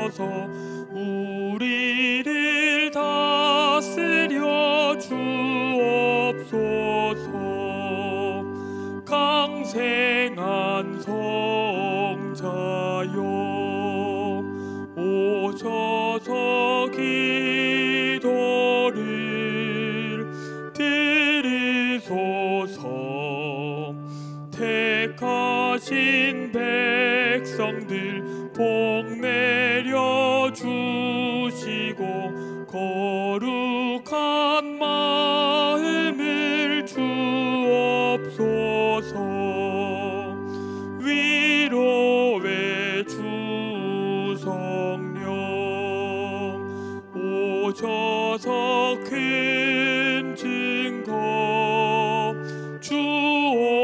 주옵소서. 우리를 다스려 주옵소서. 강생한 성자여 오셔서 기도를 들으소서. 택하신 백성들 복 내려 주시고 거룩한 마음을 주옵소서. 위로의 주 성령 오셔서 큰 증거 주옵소서.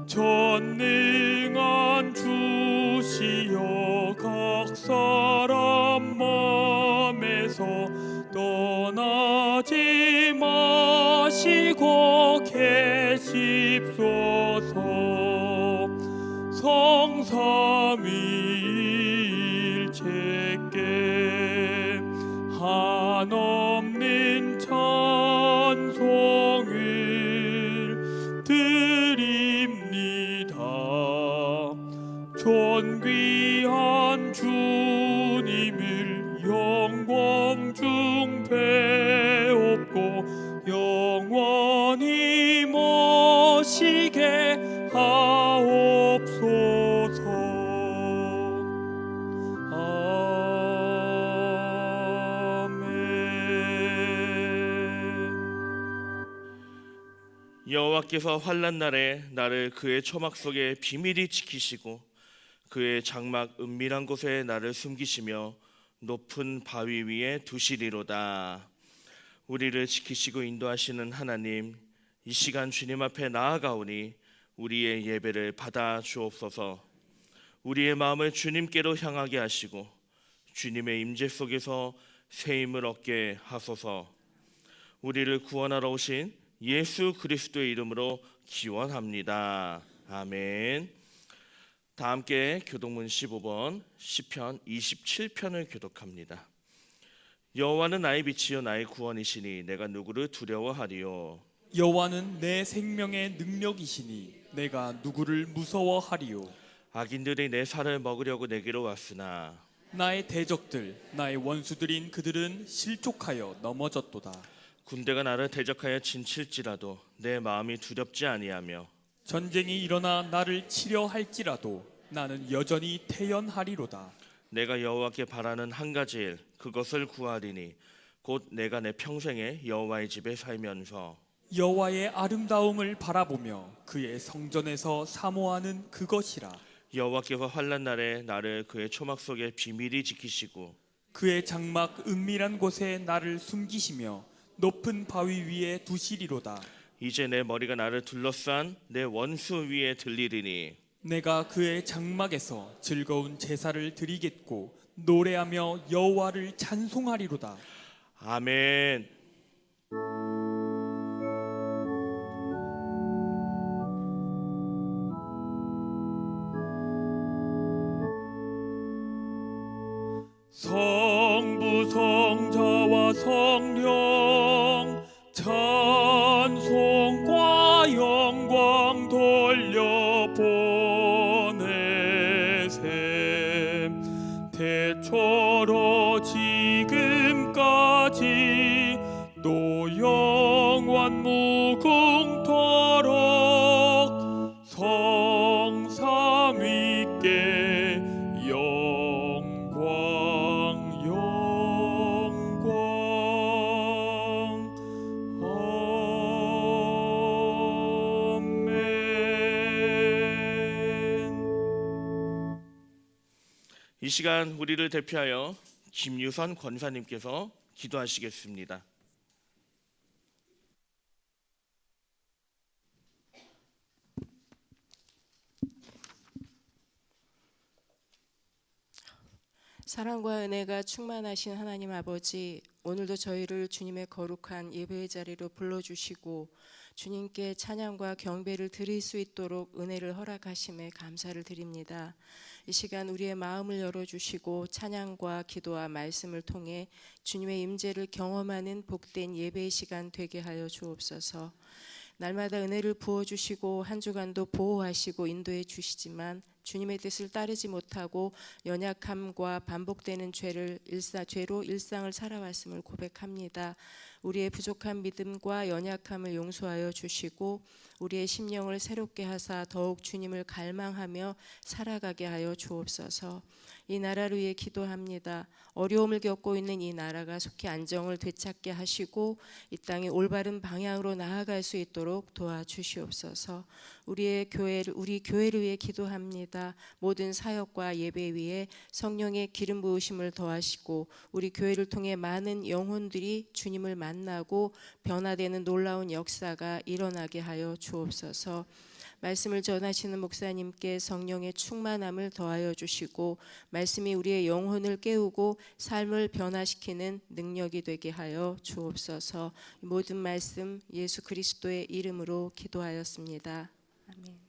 전능한 주시여 각 사람 맘에서 떠나지 마시고 계십소서. 성삼위일체께 한없는 찬송을 드립니다. 존귀한 주님을 영광 중 배옵고 영원히 모시게 하옵소서. 여호와께서 환난 날에 나를 그의 초막 속에 비밀히 지키시고 그의 장막 은밀한 곳에 나를 숨기시며 높은 바위 위에 두시리로다. 우리를 지키시고 인도하시는 하나님, 이 시간 주님 앞에 나아가오니 우리의 예배를 받아 주옵소서. 우리의 마음을 주님께로 향하게 하시고 주님의 임재 속에서 새 힘을 얻게 하소서. 우리를 구원하러 오신 예수 그리스도의 이름으로 기원합니다. 아멘. 다 함께 교독문 15번 시편 27편을 교독합니다. 여호와는 나의 빛이요 나의 구원이시니 내가 누구를 두려워하리요. 여호와는 내 생명의 능력이시니 내가 누구를 무서워하리요. 악인들이 내 살을 먹으려고 내게로 왔으나 나의 대적들 나의 원수들인 그들은 실족하여 넘어졌도다. 군대가 나를 대적하여 진칠지라도 내 마음이 두렵지 아니하며 전쟁이 일어나 나를 치려 할지라도 나는 여전히 태연하리로다. 내가 여호와께 바라는 한 가지 일 그것을 구하리니 곧 내가 내 평생에 여호와의 집에 살면서 여호와의 아름다움을 바라보며 그의 성전에서 사모하는 그것이라. 여호와께서 환난 날에 나를 그의 초막 속에 비밀히 지키시고 그의 장막 은밀한 곳에 나를 숨기시며 높은 바위 위에 두시리로다. 이제 내 머리가 나를 둘러싼 내 원수 위에 들리리니 내가 그의 장막에서 즐거운 제사를 드리겠고 노래하며 여호와를 찬송하리로다. 아멘. 성부 성자와 성령 찬송과 영광 돌려보내세. 태초로 지금까지 또 영원 무궁토록 성삼위께 영광 아멘. 이 시간 우리를 대표하여 김유선 권사님께서 기도하시겠습니다. 사랑과 은혜가 충만하신 하나님 아버지, 오늘도 저희를 주님의 거룩한 예배의 자리로 불러주시고 주님께 찬양과 경배를 드릴 수 있도록 은혜를 허락하심에 감사를 드립니다. 이 시간 우리의 마음을 열어주시고 찬양과 기도와 말씀을 통해 주님의 임재를 경험하는 복된 예배의 시간 되게 하여 주옵소서. 날마다 은혜를 부어주시고 한 주간도 보호하시고 인도해 주시지만 주님의 뜻을 따르지 못하고 연약함과 반복되는 죄로 일상을 살아왔음을 고백합니다. 우리의 부족한 믿음과 연약함을 용서하여 주시고 우리의 심령을 새롭게 하사 더욱 주님을 갈망하며 살아가게 하여 주옵소서. 이 나라를 위해 기도합니다. 어려움을 겪고 있는 이 나라가 속히 안정을 되찾게 하시고 이 땅이 올바른 방향으로 나아갈 수 있도록 도와주시옵소서. 우리 교회를 위해 기도합니다. 모든 사역과 예배 위에 성령의 기름 부으심을 더하시고 우리 교회를 통해 많은 영혼들이 주님을 만나고 변화되는 놀라운 역사가 일어나게 하여 주옵소서. 말씀을 전하시는 목사님께 성령의 충만함을 더하여 주시고 말씀이 우리의 영혼을 깨우고 삶을 변화시키는 능력이 되게 하여 주옵소서. 모든 말씀 예수 그리스도의 이름으로 기도하였습니다. 아멘.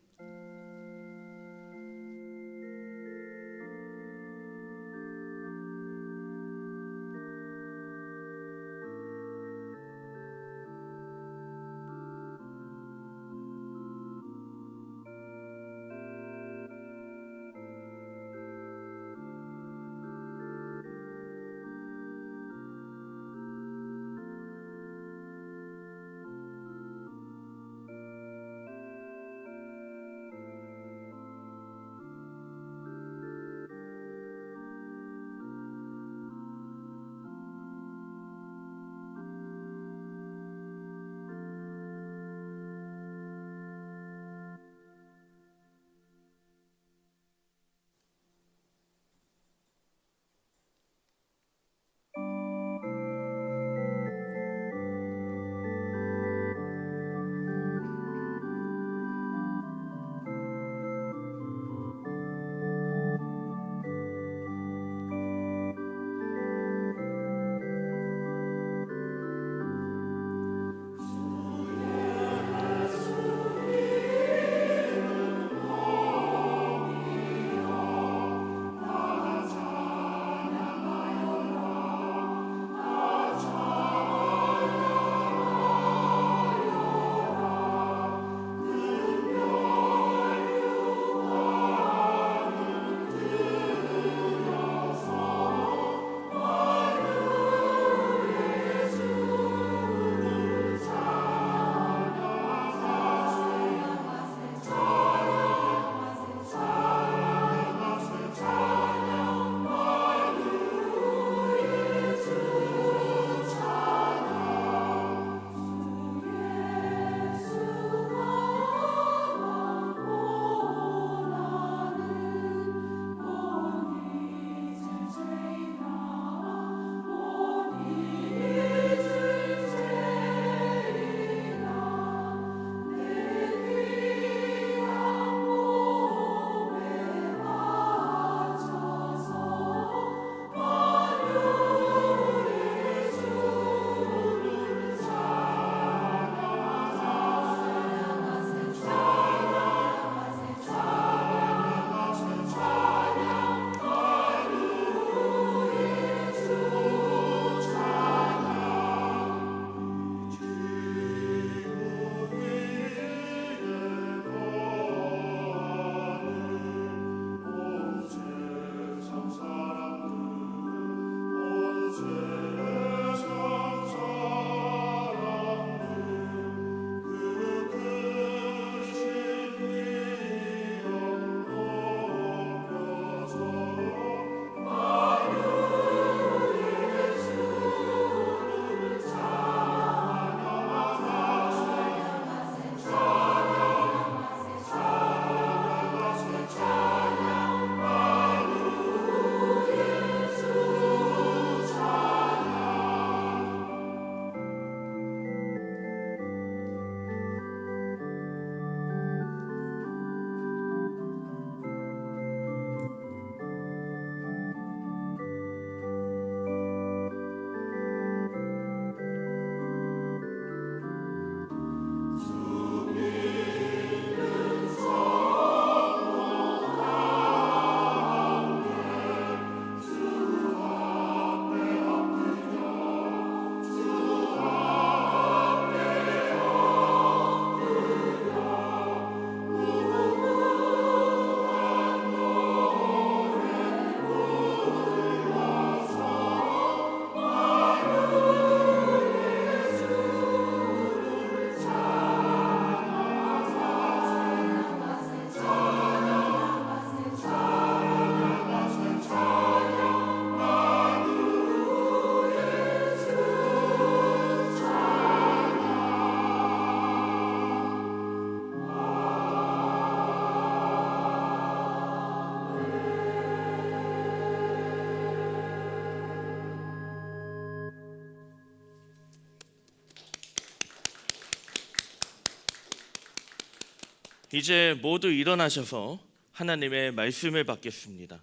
이제 모두 일어나셔서 하나님의 말씀을 받겠습니다.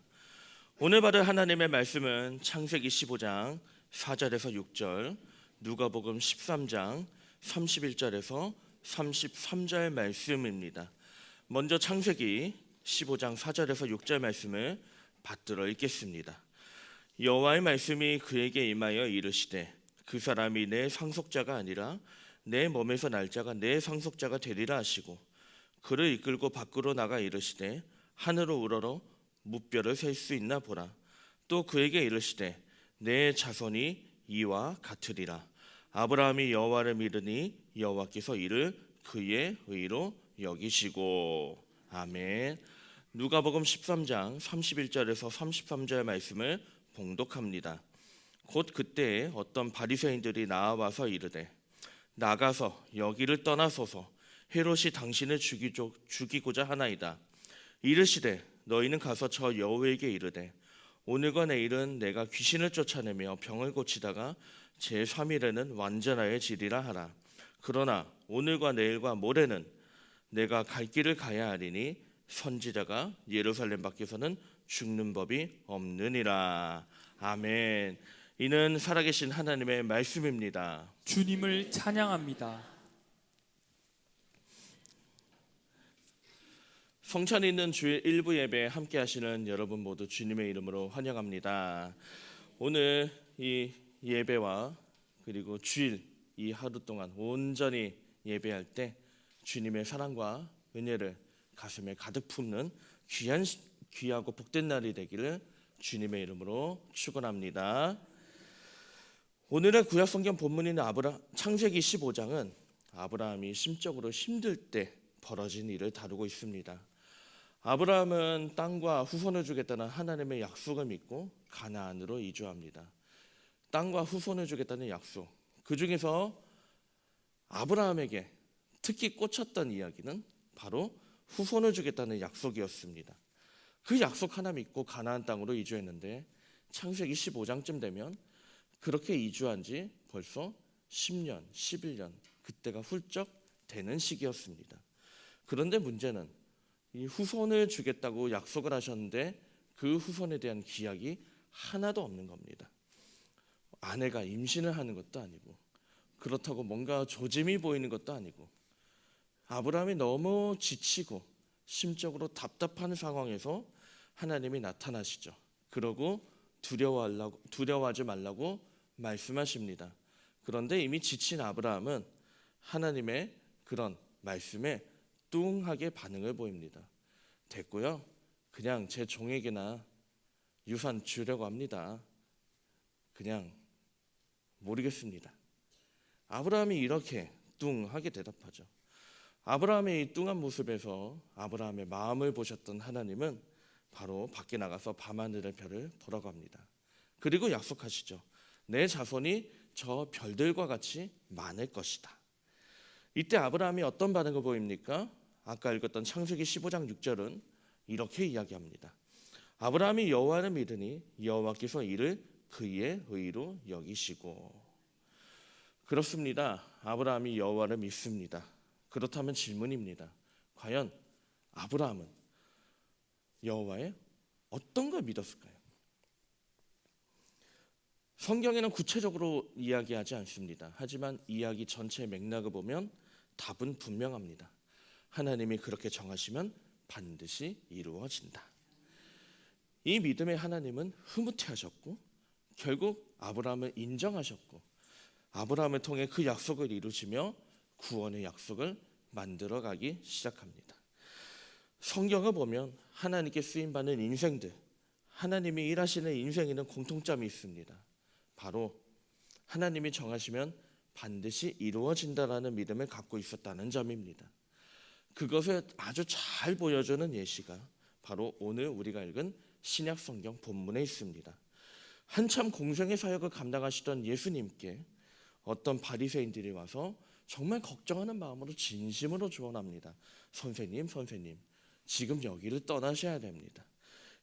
오늘 받을 하나님의 말씀은 창세기 15장 4절에서 6절, 누가복음 13장 31절에서 33절 말씀입니다. 먼저 창세기 15장 4절에서 6절 말씀을 받들어 읽겠습니다. 여호와의 말씀이 그에게 임하여 이르시되 그 사람이 내 상속자가 아니라 내 몸에서 날 자가 내 상속자가 되리라 하시고 그를 이끌고 밖으로 나가 이르시되 하늘로 우러러 무뼈를 셀 수 있나 보라. 또 그에게 이르시되 내 자손이 이와 같으리라. 아브라함이 여호와를 믿으니 여호와께서 이를 그의 의로 여기시고. 아멘. 누가복음 13장 31절에서 33절 말씀을 봉독합니다. 곧 그때에 어떤 바리새인들이 나와서 이르되 나가서 여기를 떠나소서 헤롯이 당신을 죽이고자 하나이다. 이르시되 너희는 가서 저 여호와에게 이르되 오늘과 내일은 내가 귀신을 쫓아내며 병을 고치다가 제3일에는 완전하여지리라 하라. 그러나 오늘과 내일과 모레는 내가 갈 길을 가야 하리니 선지자가 예루살렘 밖에서는 죽는 법이 없느니라. 아멘. 이는 살아계신 하나님의 말씀입니다. 주님을 찬양합니다. 성찬이 있는 주일 일부 예배에 함께 하시는 여러분 모두 주님의 이름으로 환영합니다. 오늘 이 예배와 그리고 주일 이 하루 동안 온전히 예배할 때 주님의 사랑과 은혜를 가슴에 가득 품는 귀하고 복된 날이 되기를 주님의 이름으로 축원합니다. 오늘의 구약 성경 본문인 창세기 15장은 아브라함이 심적으로 힘들 때 벌어진 일을 다루고 있습니다. 아브라함은 땅과 후손을 주겠다는 하나님의 약속을 믿고 가나안으로 이주합니다. 땅과 후손을 주겠다는 약속. 그 중에서 아브라함에게 특히 꽂혔던 이야기는 바로 후손을 주겠다는 약속이었습니다. 그 약속 하나 믿고 가나안 땅으로 이주했는데 창세기 15장쯤 되면 그렇게 이주한 지 벌써 10년, 11년 그때가 훌쩍 되는 시기였습니다. 그런데 문제는 이 후손을 주겠다고 약속을 하셨는데 그 후손에 대한 기약이 하나도 없는 겁니다. 아내가 임신을 하는 것도 아니고 그렇다고 뭔가 조짐이 보이는 것도 아니고 아브라함이 너무 지치고 심적으로 답답한 상황에서 하나님이 나타나시죠. 그러고 두려워하지 말라고 말씀하십니다. 그런데 이미 지친 아브라함은 하나님의 그런 말씀에 뚱하게 반응을 보입니다. 됐고요. 그냥 제 종에게나 유산 주려고 합니다. 그냥 모르겠습니다. 아브라함이 이렇게 뚱하게 대답하죠. 아브라함의 이 뚱한 모습에서 아브라함의 마음을 보셨던 하나님은 바로 밖에 나가서 밤하늘의 별을 보라고 합니다. 그리고 약속하시죠. 내 자손이 저 별들과 같이 많을 것이다. 이때 아브라함이 어떤 반응을 보입니까? 아까 읽었던 창세기 15장 6절은 이렇게 이야기합니다. 아브라함이 여호와를 믿으니 여호와께서 이를 그의 의로 여기시고. 그렇습니다. 아브라함이 여호와를 믿습니다. 그렇다면 질문입니다. 과연 아브라함은 여호와의 어떤 걸 믿었을까요? 성경에는 구체적으로 이야기하지 않습니다. 하지만 이야기 전체 맥락을 보면 답은 분명합니다. 하나님이 그렇게 정하시면 반드시 이루어진다. 이 믿음의 하나님은 흐뭇해하셨고 결국 아브라함을 인정하셨고 아브라함을 통해 그 약속을 이루시며 구원의 약속을 만들어가기 시작합니다. 성경을 보면 하나님께 쓰임받는 인생들, 하나님이 일하시는 인생에는 공통점이 있습니다. 바로 하나님이 정하시면 반드시 이루어진다라는 믿음을 갖고 있었다는 점입니다. 그것을 아주 잘 보여주는 예시가 바로 오늘 우리가 읽은 신약 성경 본문에 있습니다. 한참 공생의 사역을 감당하시던 예수님께 어떤 바리새인들이 와서 정말 걱정하는 마음으로 진심으로 조언합니다. 선생님, 지금 여기를 떠나셔야 됩니다.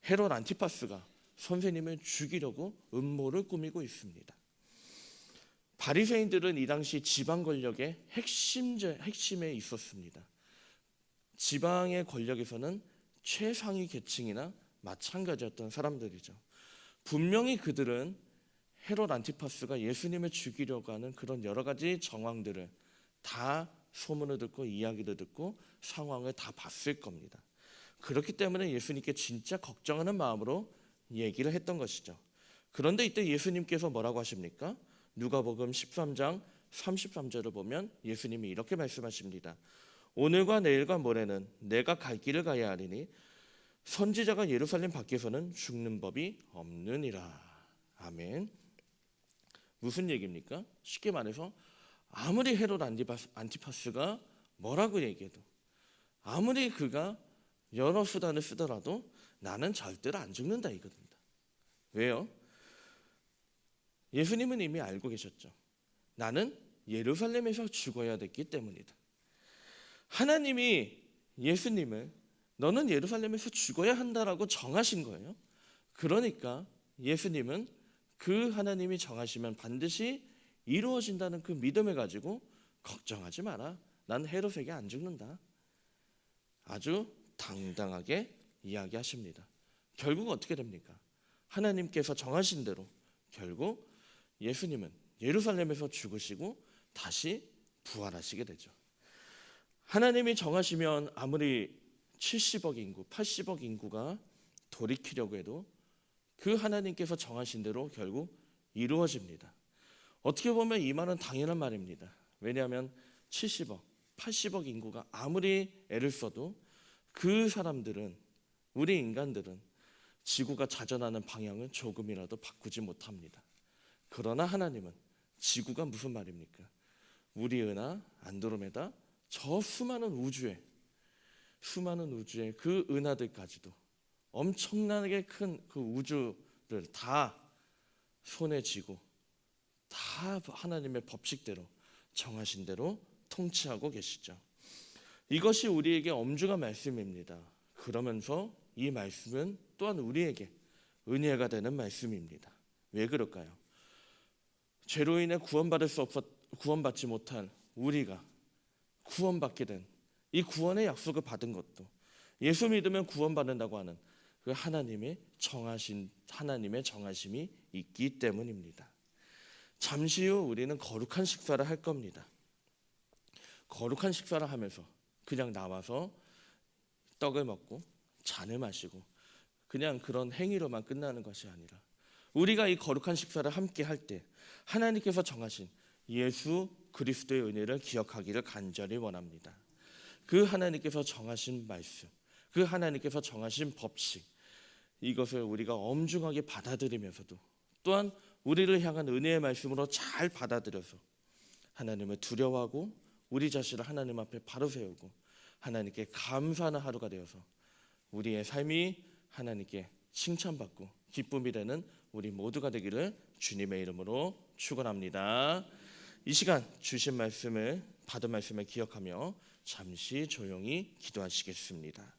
헤롯 안티파스가 선생님을 죽이려고 음모를 꾸미고 있습니다. 바리새인들은 이 당시 지방 권력의 핵심에 있었습니다. 지방의 권력에서는 최상위 계층이나 마찬가지였던 사람들이죠. 분명히 그들은 헤롯 안티파스가 예수님을 죽이려고 하는 그런 여러 가지 정황들을 다 소문을 듣고 이야기를 듣고 상황을 다 봤을 겁니다. 그렇기 때문에 예수님께 진짜 걱정하는 마음으로 얘기를 했던 것이죠. 그런데 이때 예수님께서 뭐라고 하십니까? 누가복음 13장 33절을 보면 예수님이 이렇게 말씀하십니다. 오늘과 내일과 모레는 내가 갈 길을 가야 하리니 선지자가 예루살렘 밖에서는 죽는 법이 없느니라. 아멘. 무슨 얘기입니까? 쉽게 말해서 아무리 헤롯 안티파스가 뭐라고 얘기해도, 아무리 그가 여러 수단을 쓰더라도 나는 절대로 안 죽는다 이겁니다. 왜요? 예수님은 이미 알고 계셨죠. 나는 예루살렘에서 죽어야 됐기 때문이다. 하나님이 예수님을 너는 예루살렘에서 죽어야 한다라고 정하신 거예요. 그러니까 예수님은 그 하나님이 정하시면 반드시 이루어진다는 그 믿음을 가지고 걱정하지 마라. 난 헤롯에게 안 죽는다. 아주 당당하게 이야기하십니다. 결국 어떻게 됩니까? 하나님께서 정하신 대로 결국 예수님은 예루살렘에서 죽으시고 다시 부활하시게 되죠. 하나님이 정하시면 아무리 70억 인구, 80억 인구가 돌이키려고 해도 그 하나님께서 정하신 대로 결국 이루어집니다. 어떻게 보면 이 말은 당연한 말입니다. 왜냐하면 70억, 80억 인구가 아무리 애를 써도 그 사람들은, 우리 인간들은 지구가 자전하는 방향을 조금이라도 바꾸지 못합니다. 그러나 하나님은 지구가 무슨 말입니까? 우리 은하, 안드로메다, 저 수많은 우주의 그 은하들까지도 엄청나게 큰 그 우주를 다 손에 쥐고 다 하나님의 법칙대로 정하신 대로 통치하고 계시죠. 이것이 우리에게 엄중한 말씀입니다. 그러면서 이 말씀은 또한 우리에게 은혜가 되는 말씀입니다. 왜 그럴까요? 죄로 인해 구원받지 못한 우리가 구원받게 된 이 구원의 약속을 받은 것도 예수 믿으면 구원받는다고 하는 그 하나님의 정하심이 있기 때문입니다. 잠시 후 우리는 거룩한 식사를 할 겁니다. 거룩한 식사를 하면서 그냥 나와서 떡을 먹고 잔을 마시고 그냥 그런 행위로만 끝나는 것이 아니라 우리가 이 거룩한 식사를 함께 할 때 하나님께서 정하신 예수 그리스도의 은혜를 기억하기를 간절히 원합니다. 그 하나님께서 정하신 말씀, 그 하나님께서 정하신 법칙, 이것을 우리가 엄중하게 받아들이면서도 또한 우리를 향한 은혜의 말씀으로 잘 받아들여서 하나님을 두려워하고 우리 자신을 하나님 앞에 바로 세우고 하나님께 감사하는 하루가 되어서 우리의 삶이 하나님께 칭찬받고 기쁨이 되는 우리 모두가 되기를 주님의 이름으로 축원합니다. 이 시간 주신 말씀을, 받은 말씀을 기억하며 잠시 조용히 기도하시겠습니다.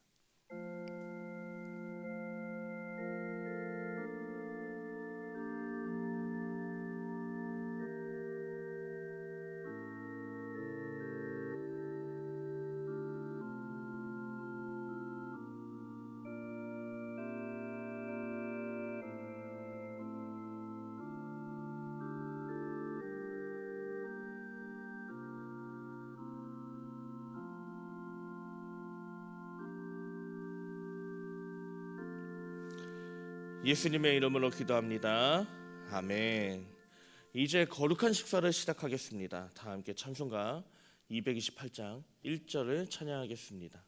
예수님의 이름으로 기도합니다. 아멘. 이제 거룩한 식사를 시작하겠습니다. 다 함께 찬송가 228장 1절을 찬양하겠습니다.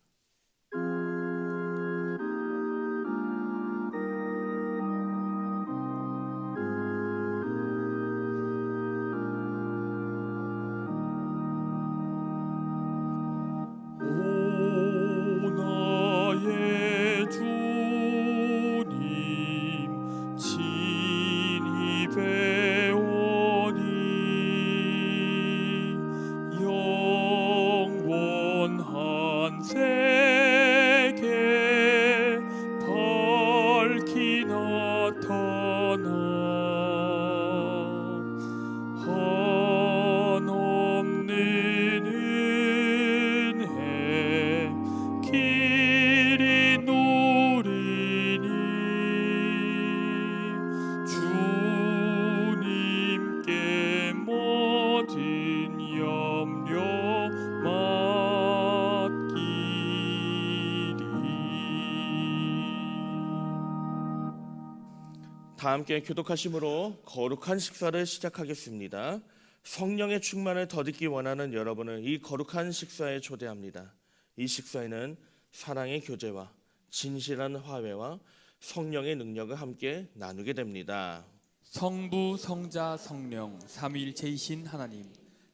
다 함께 교독하심으로 거룩한 식사를 시작하겠습니다. 성령의 충만을 더 듣기 원하는 여러분을 이 거룩한 식사에 초대합니다. 이 식사에는 사랑의 교제와 진실한 화해와 성령의 능력을 함께 나누게 됩니다. 성부, 성자, 성령 삼위일체이신 하나님,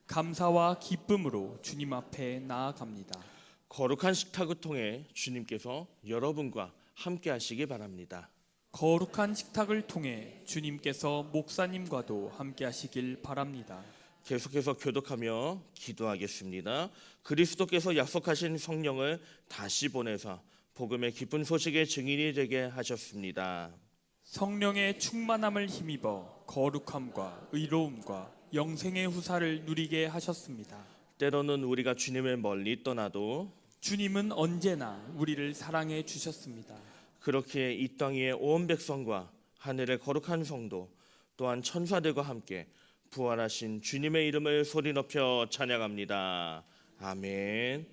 감사와 기쁨으로 주님 앞에 나아갑니다. 거룩한 식탁을 통해 주님께서 여러분과 함께 하시기 바랍니다. 거룩한 식탁을 통해 주님께서 목사님과도 함께 하시길 바랍니다. 계속해서 교독하며 기도하겠습니다. 그리스도께서 약속하신 성령을 다시 보내사 복음의 기쁜 소식의 증인이 되게 하셨습니다. 성령의 충만함을 힘입어 거룩함과 의로움과 영생의 후사를 누리게 하셨습니다. 때로는 우리가 주님을 멀리 떠나도 주님은 언제나 우리를 사랑해 주셨습니다. 그렇게 이 땅 위의 온 백성과 하늘의 거룩한 성도 또한 천사들과 함께 부활하신 주님의 이름을 소리 높여 찬양합니다. 아멘.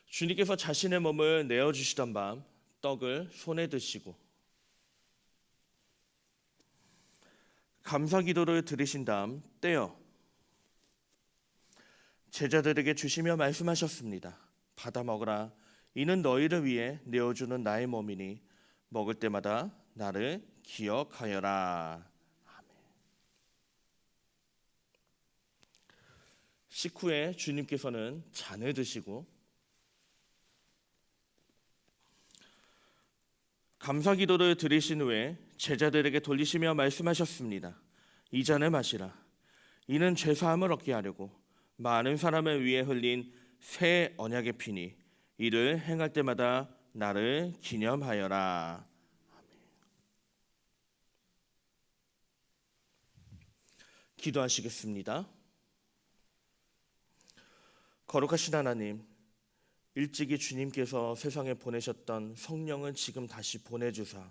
주님께서 자신의 몸을 내어주시던 밤 떡을 손에 드시고 감사 기도를 드리신 다음 떼어 제자들에게 주시며 말씀하셨습니다. 받아 먹으라. 이는 너희를 위해 내어주는 나의 몸이니 먹을 때마다 나를 기억하여라. 아멘. 식후에 주님께서는 잔을 드시고 감사 기도를 드리신 후에 제자들에게 돌리시며 말씀하셨습니다. 이 잔을 마시라. 이는 죄사함을 얻게 하려고 많은 사람을 위해 흘린 새 언약의 피니 이를 행할 때마다 나를 기념하여라. 아멘. 기도하시겠습니다. 거룩하신 하나님, 일찍이 주님께서 세상에 보내셨던 성령을 지금 다시 보내주사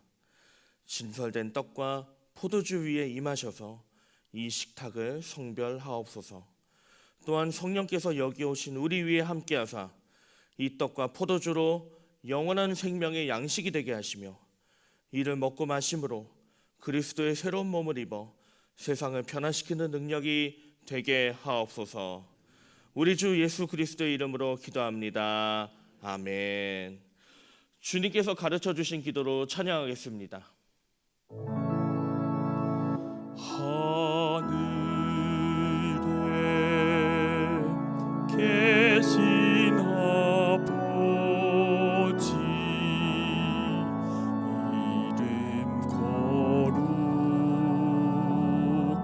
진설된 떡과 포도주 위에 임하셔서 이 식탁을 성별하옵소서. 또한 성령께서 여기 오신 우리 위에 함께하사 이 떡과 포도주로 영원한 생명의 양식이 되게 하시며 이를 먹고 마심으로 그리스도의 새로운 몸을 입어 세상을 변화시키는 능력이 되게 하옵소서. 우리 주 예수 그리스도의 이름으로 기도합니다. 아멘. 주님께서 가르쳐 주신 기도로 찬양하겠습니다. 하늘에 계신 아버지 이름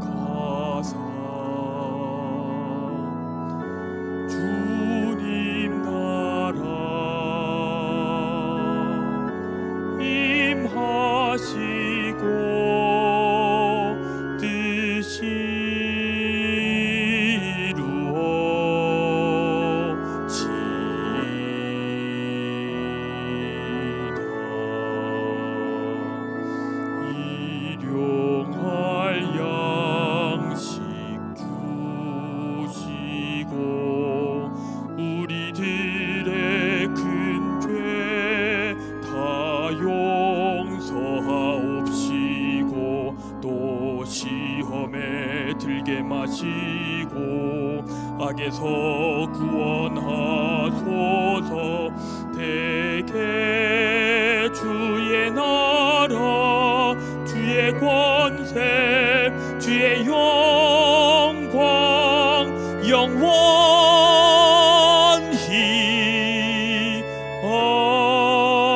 거룩하사 주님 나라 임하시고 뜻이 일용할 양식 주시고 우리들의 큰 죄 다 용서하옵시고 또 시험에 들게 마시고 악에서 구원하소서. 대개 주의 나라 주의 권세 주의 영광 영원히 아멘.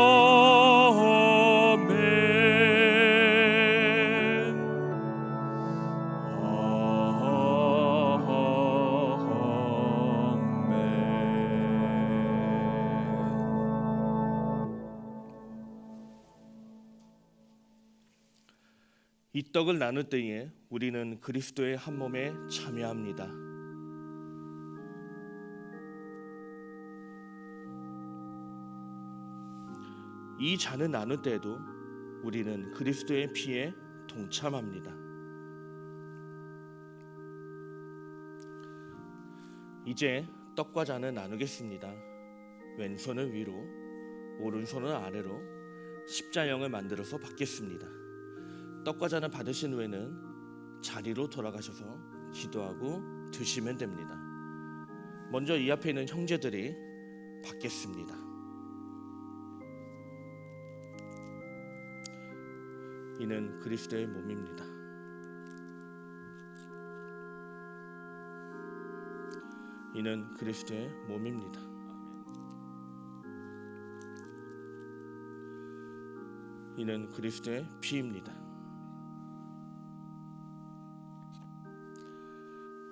이 떡을 나눌 때에 우리는 그리스도의 한 몸에 참여합니다. 이 잔을 나눌 때에도 우리는 그리스도의 피에 동참합니다. 이제 떡과 잔을 나누겠습니다. 왼손을 위로, 오른손을 아래로 십자형을 만들어서 받겠습니다. 떡과 잔을 받으신 후에는 자리로 돌아가셔서 기도하고 드시면 됩니다. 먼저 이 앞에 있는 형제들이 받겠습니다. 이는 그리스도의 몸입니다. 이는 그리스도의 몸입니다. 이는 그리스도의 피입니다.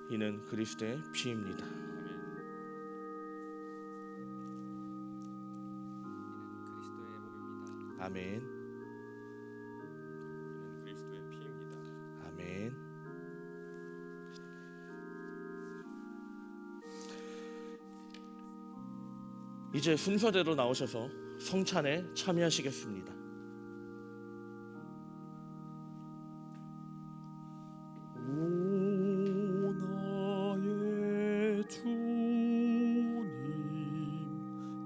이는 그리스도의 피입니다. 아멘. 그리스도의 피입니다. 아멘. 이제 순서대로 나오셔서 성찬에 참여하시겠습니다. 오 나의 주님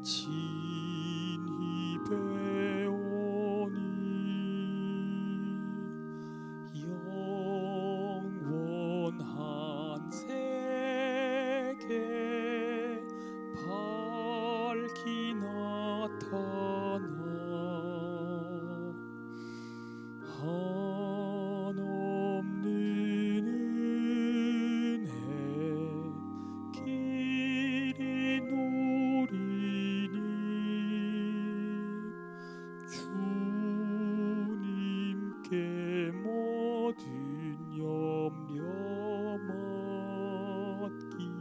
친히 배우니 영원한 세계 밝히 나타나 한없는 은혜 길이 누리니 주님께 모든 염려 맡기리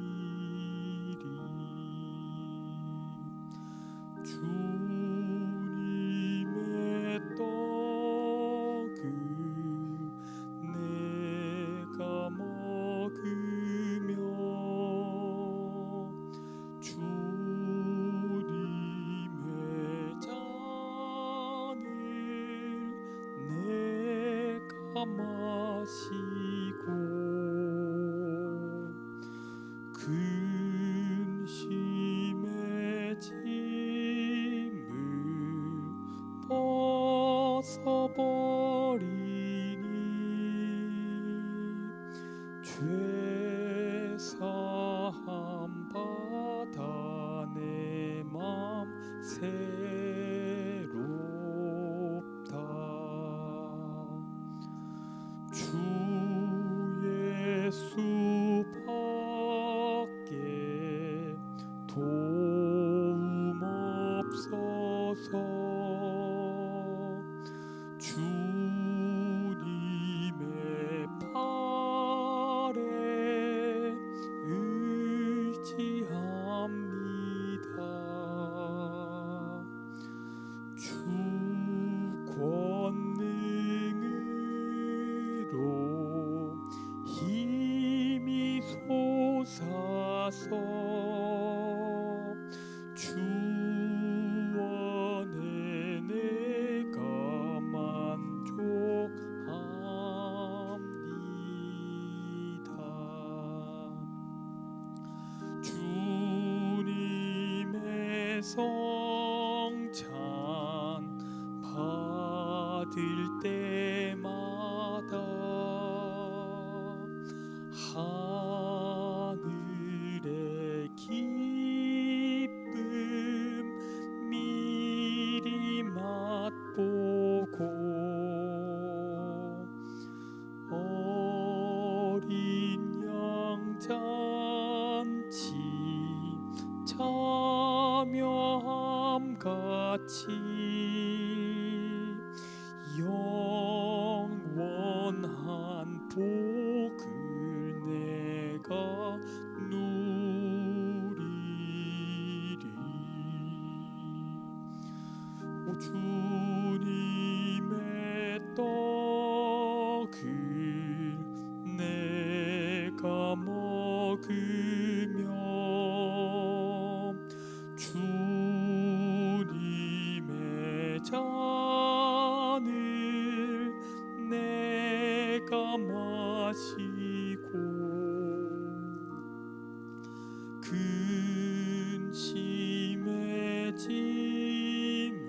주님의 떡을 내가 먹으며 주님의 잔을 내가 마시고 근심의 짐을 벗어버리니 죄사함 받아 내 맘 새롭다 주 예수밖에 도움 없어서 주님의 팔에 의지합니다. 주 권능으로 힘이 솟아서 주 안에 내가 만족합니다. 주님의 성찬 받을 때마다 하늘의 기쁨 미리 맛보고 어린 양 잔치 참여함 같이 영원한 복을 내가 누리리. 오 주님의 떡을 내가 먹으며 주님의 잔을 내가 마시고 근심의 짐을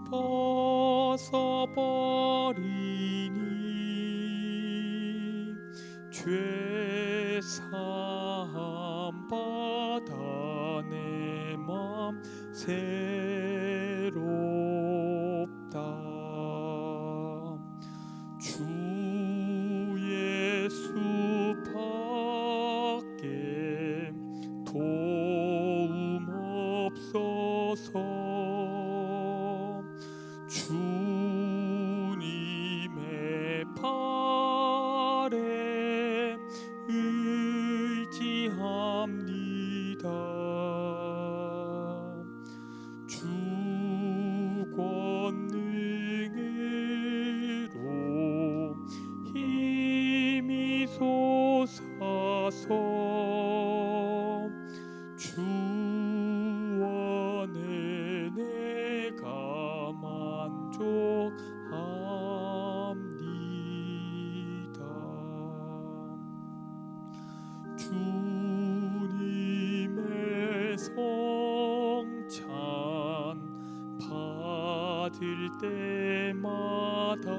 벗어버리니 벗어버리니 죄 사함 받아 내 맘 새롭다. 주 예수 밖에 도움 없어서 주님의 팔에 의지합니다. 주 권능으로 힘이 솟아서 주 안에 내가 만족합니다. 주님의 성찬 받을 때마다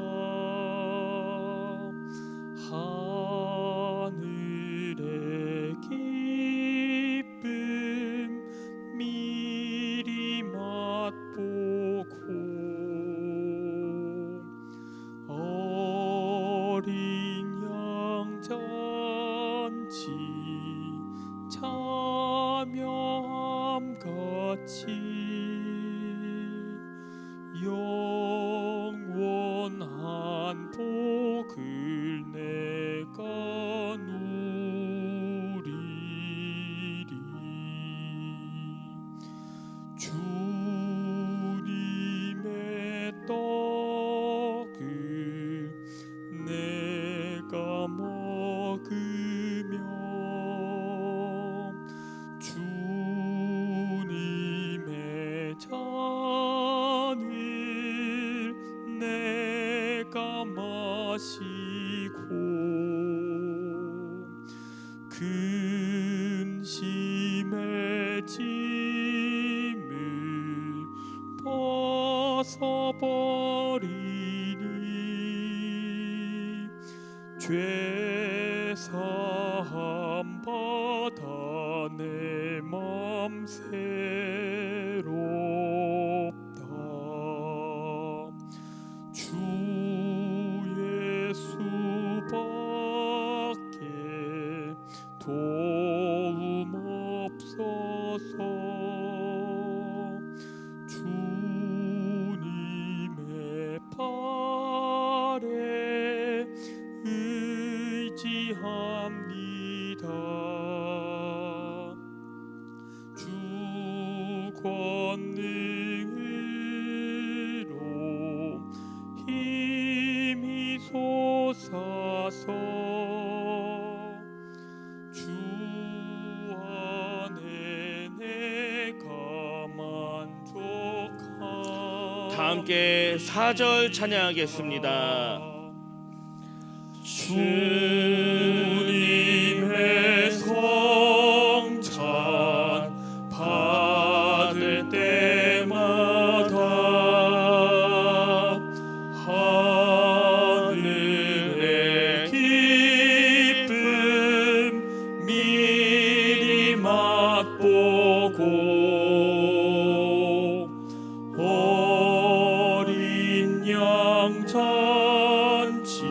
하늘의 기쁨 미리 맛보고 어린 양 잔치 참여함 같이 영원한 복을 내가 누리리. 주님의 떡을 내가 먹으며 주님의 잔을 내가 마시고 근심의 짐을 벗어버리니 죄 사함 받아 내 맘 새롭다. 주 예수 밖에 도움 없어서 주님의 팔에 의지합니다. 주 권능으로 힘이 솟아서 주 안에 내가 만족합니다. 다 함께 4절 찬양하겠습니다. 주님의 성찬 받을 때마다 하늘의 기쁨 미리 맛보고 어린 양 잔치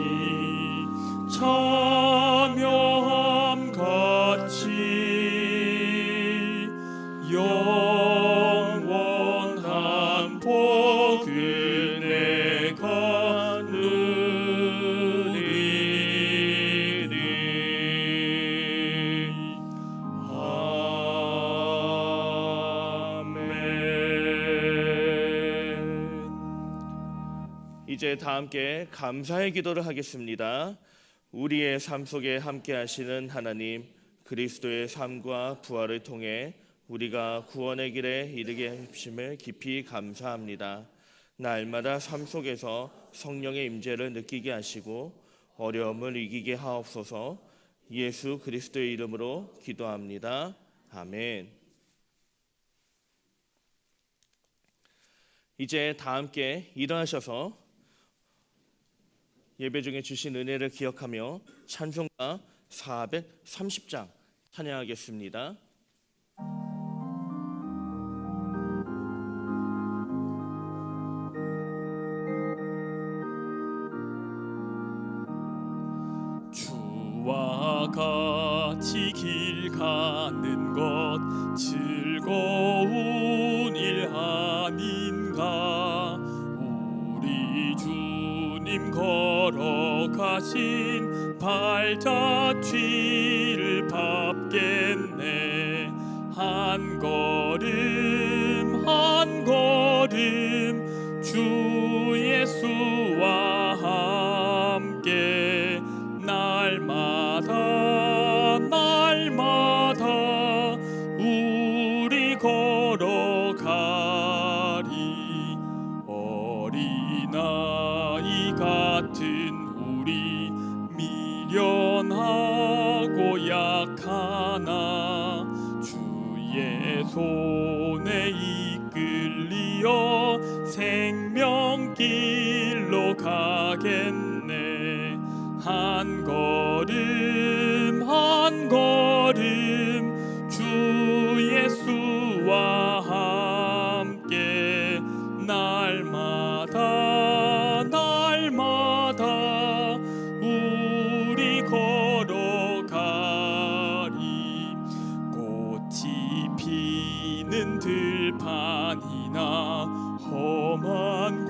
참여함 같이 영원한 복을 내가 누리리. 아멘. 이제 다 함께 감사의 기도를 하겠습니다. 우리의 삶 속에 함께 하시는 하나님, 그리스도의 삶과 부활을 통해 우리가 구원의 길에 이르게 하심을 깊이 감사합니다. 날마다 삶 속에서 성령의 임재를 느끼게 하시고 어려움을 이기게 하옵소서. 예수 그리스도의 이름으로 기도합니다. 아멘. 이제 다 함께 일어나셔서 예배 중에 주신 은혜를 기억하며 찬송가 430장 찬양하겠습니다. 주와 같이 길 가는 것 즐거운 일 아닌가. 우리 주님 걸어가신 발자취를 밟겠네. 한 걸음 한 걸음 주 예수와 함께 날마다 날마다 우리 걸어가리. 어린아이 같은 우리 미련하고 약하나 주의 손에 이끌리어 생명길로 가겠네. 한 걸음 한 걸음 주 예수와 함께 날마다 날마다 우리 걸어가리. 꽃이 피는 들판이나 험한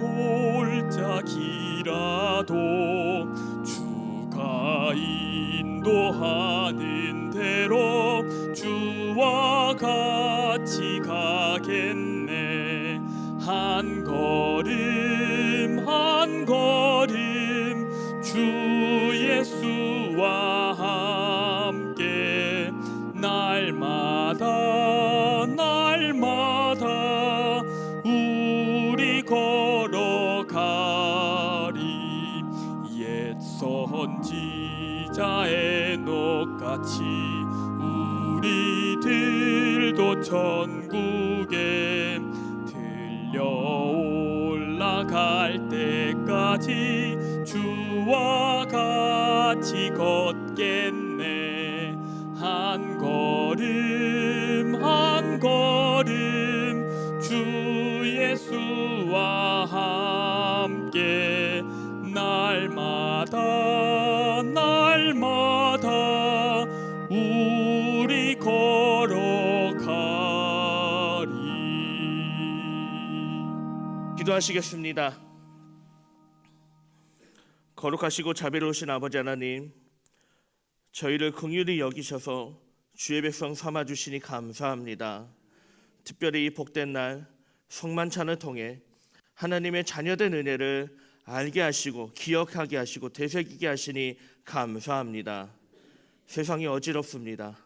골짜기라도 주가 인도하는 대로 주와 같이 가겠네. 한 걸음 한 걸음 주 예수와 함께 날마다 날마다 우리 걸어가리. 옛 선지자 에녹같이 우리들도 천국에 들려 올라갈 때까지 주와 같이 걷겠네. 한 걸음 한 걸음 주 예수와 함께 날마다 날마다 우리 걸어가리. 기도하시겠습니다. 거룩하시고 자비로우신 아버지 하나님, 저희를 긍휼히 여기셔서 주의 백성 삼아 주시니 감사합니다. 특별히 이 복된 날 성만찬을 통해 하나님의 자녀된 은혜를 알게 하시고 기억하게 하시고 되새기게 하시니 감사합니다. 세상이 어지럽습니다.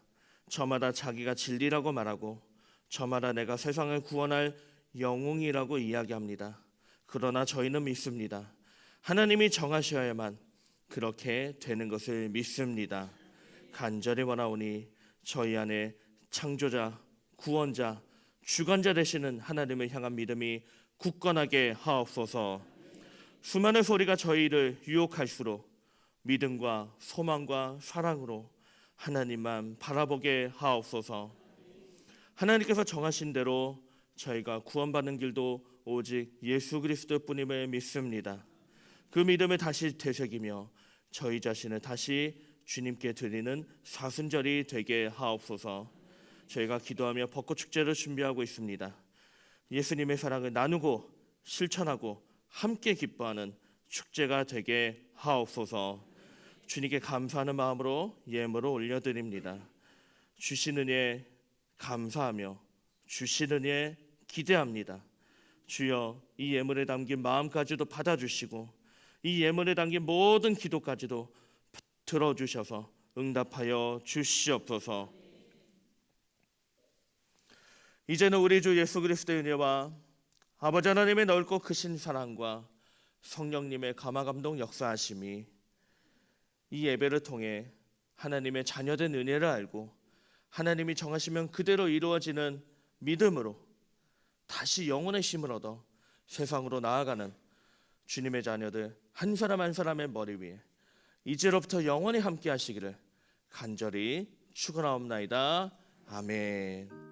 저마다 자기가 진리라고 말하고 저마다 내가 세상을 구원할 영웅이라고 이야기합니다. 그러나 저희는 믿습니다. 하나님이 정하셔야만 그렇게 되는 것을 믿습니다. 간절히 원하오니 저희 안에 창조자, 구원자, 주관자 되시는 하나님을 향한 믿음이 굳건하게 하옵소서. 수많은 소리가 저희를 유혹할수록 믿음과 소망과 사랑으로 하나님만 바라보게 하옵소서. 하나님께서 정하신 대로 저희가 구원받는 길도 오직 예수 그리스도뿐임을 믿습니다. 그 믿음을 다시 되새기며 저희 자신을 다시 주님께 드리는 사순절이 되게 하옵소서. 저희가 기도하며 벚꽃 축제를 준비하고 있습니다. 예수님의 사랑을 나누고 실천하고 함께 기뻐하는 축제가 되게 하옵소서. 주님께 감사하는 마음으로 예물을 올려드립니다. 주시는 예 감사하며 주시는 예 기대합니다. 주여, 이 예물에 담긴 마음까지도 받아주시고 이 예물에 담긴 모든 기도까지도 들어주셔서 응답하여 주시옵소서. 이제는 우리 주 예수 그리스도의 은혜와 아버지 하나님의 넓고 크신 사랑과 성령님의 감화감동 역사하심이 이 예배를 통해 하나님의 자녀된 은혜를 알고 하나님이 정하시면 그대로 이루어지는 믿음으로 다시 영혼의 힘을 얻어 세상으로 나아가는 주님의 자녀들 한 사람 한 사람의 머리 위에 이제로부터 영원히 함께 하시기를 간절히 축원하옵나이다. 아멘.